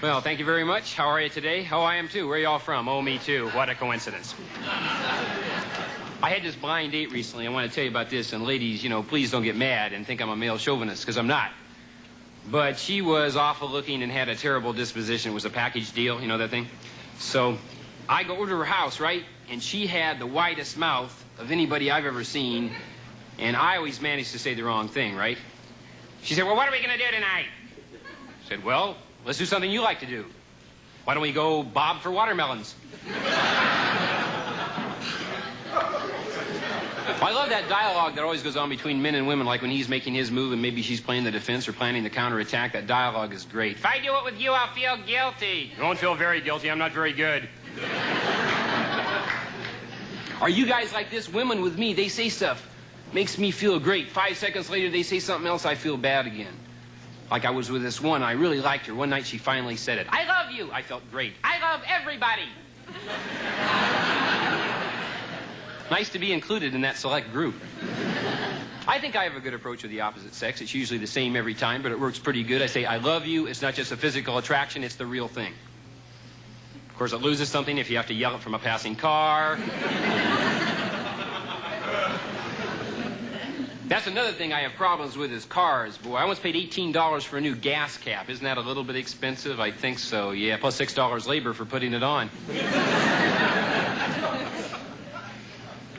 Well, thank you very much. How are you today? Oh, I am too. Where are y'all from? Oh, me too. What a coincidence. I had this blind date recently. I want to tell you about this. And ladies, you know, please don't get mad and think I'm a male chauvinist, because I'm not. But she was awful looking and had a terrible disposition. It was a package deal, you know that thing? So I go over to her house, right? And she had the widest mouth of anybody I've ever seen. And I always managed to say the wrong thing, right? She said, well, what are we going to do tonight? I said, well, let's do something you like to do. Why don't we go bob for watermelons? I love that dialogue that always goes on between men and women, like when he's making his move and maybe she's playing the defense or planning the counterattack. That dialogue is great. If I do it with you, I'll feel guilty. You won't feel very guilty. I'm not very good. Are you guys like this? Women with me, they say stuff. Makes me feel great. 5 seconds later, they say something else, I feel bad again. Like I was with this one, I really liked her. One night she finally said it. I love you. I felt great. I love everybody. Nice to be included in that select group. I think I have a good approach with the opposite sex. It's usually the same every time, but it works pretty good. I say, I love you. It's not just a physical attraction, it's the real thing. Of course, it loses something if you have to yell it from a passing car. That's another thing I have problems with is cars. Boy, I once paid $18 for a new gas cap. Isn't that a little bit expensive? I think so, yeah. Plus $6 labor for putting it on.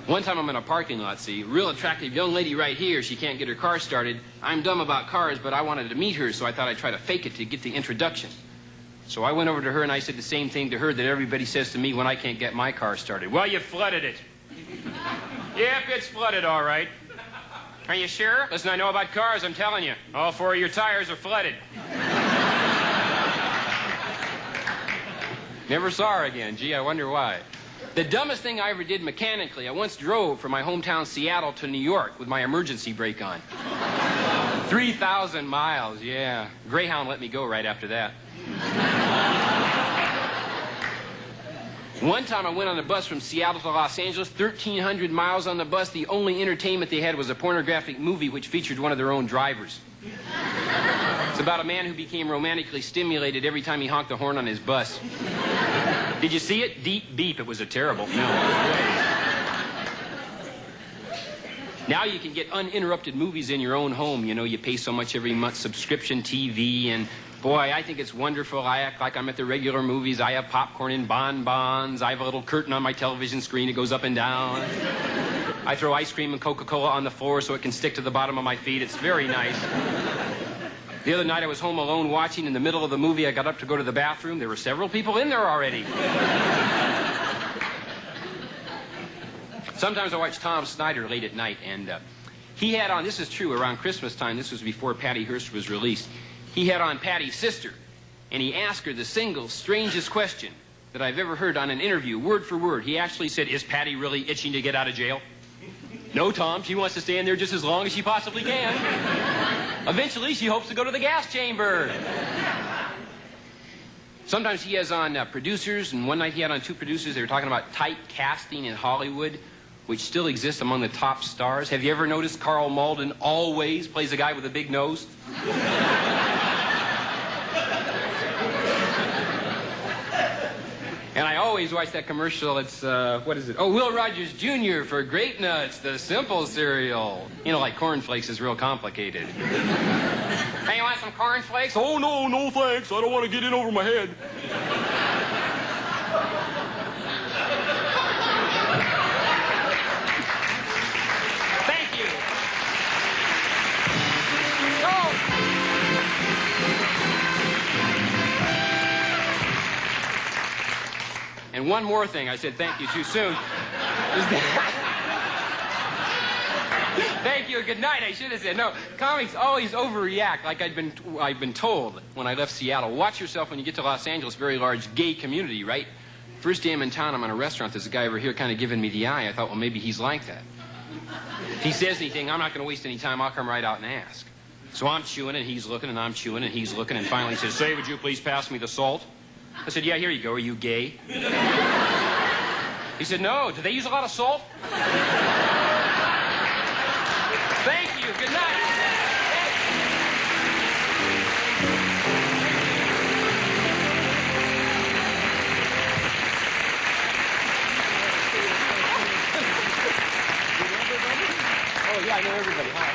One time I'm in a parking lot, see, real attractive young lady right here. She can't get her car started. I'm dumb about cars, but I wanted to meet her, so I thought I'd try to fake it to get the introduction. So I went over to her and I said the same thing to her that everybody says to me when I can't get my car started. Well, you flooded it. Yep, it's flooded, all right. Are you sure? Listen, I know about cars, I'm telling you. All 4 of your tires are flooded. Never saw her again. Gee, I wonder why. The dumbest thing I ever did mechanically, I once drove from my hometown Seattle to New York with my emergency brake on. 3,000 miles, yeah. Greyhound let me go right after that. One time I went on a bus from Seattle to Los Angeles, 1,300 miles on the bus. The only entertainment they had was a pornographic movie which featured one of their own drivers. It's about a man who became romantically stimulated every time he honked the horn on his bus. Did you see it? Deep beep. It was a terrible film. Now you can get uninterrupted movies in your own home. You know, you pay so much every month, subscription TV, and boy, I think it's wonderful. I act like I'm at the regular movies. I have popcorn and bonbons. I have a little curtain on my television screen. It goes up and down. I throw ice cream and Coca-Cola on the floor so it can stick to the bottom of my feet. It's very nice. The other night I was home alone watching. In the middle of the movie, I got up to go to the bathroom. There were several people in there already. Sometimes I watch Tom Snyder late at night, and he had on, this is true, around Christmas time, this was before Patty Hearst was released, he had on Patty's sister, and he asked her the single strangest question that I've ever heard on an interview, word for word. He actually said, is Patty really itching to get out of jail? No, Tom, she wants to stay in there just as long as she possibly can. Eventually, she hopes to go to the gas chamber. Sometimes he has on producers, and one night he had on 2 producers. They were talking about type casting in Hollywood, which still exists among the top stars. Have you ever noticed Carl Malden always plays a guy with a big nose? And I always watch that commercial. It's, what is it? Oh, Will Rogers Jr. for Grape Nuts, the simple cereal. You know, like cornflakes is real complicated. Hey, you want some cornflakes? Oh, no, thanks. I don't want to get in over my head. Thank you. And one more thing, I said thank you too soon. Thank you, good night, I should have said. No, comics always overreact, like I've been told when I left Seattle. Watch yourself when you get to Los Angeles, very large gay community, right? First day I'm in town, I'm in a restaurant, there's a guy over here kind of giving me the eye. I thought, well, maybe he's like that. If he says anything, I'm not going to waste any time, I'll come right out and ask. So I'm chewing, and he's looking, and I'm chewing, and he's looking, and finally he says, say, would you please pass me the salt? I said, yeah, here you go. Are you gay? He said, no. Do they use a lot of salt? Thank you. Good night. I know everybody. Hi.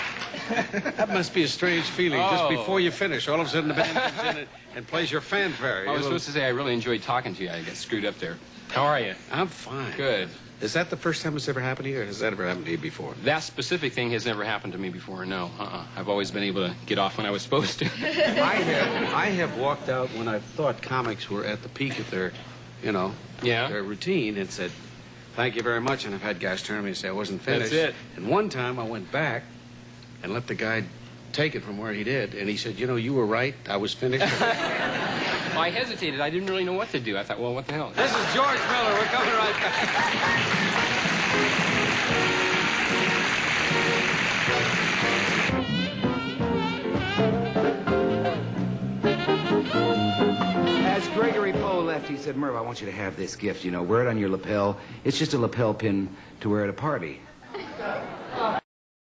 That must be a strange feeling. Just Oh. before you finish, all of a sudden the band comes in and plays your fanfare. I was supposed to say I really enjoyed talking to you. I got screwed up there. How are you? I'm fine. Good. Is that the first time it's ever happened to you, or has that ever happened to you before? That specific thing has never happened to me before, no. I've always been able to get off when I was supposed to. I have walked out when I thought comics were at the peak of their, Yeah? their routine and said, thank you very much, and I've had guys turn to me and say I wasn't finished. That's it. And one time I went back and let the guy take it from where he did, and he said, you were right, I was finished. Well, I hesitated. I didn't really know what to do. I thought, well, what the hell? This is George Miller. We're coming right back. As Gregory Poe left, he said, Merv, I want you to have this gift, wear it on your lapel. It's just a lapel pin to wear at a party.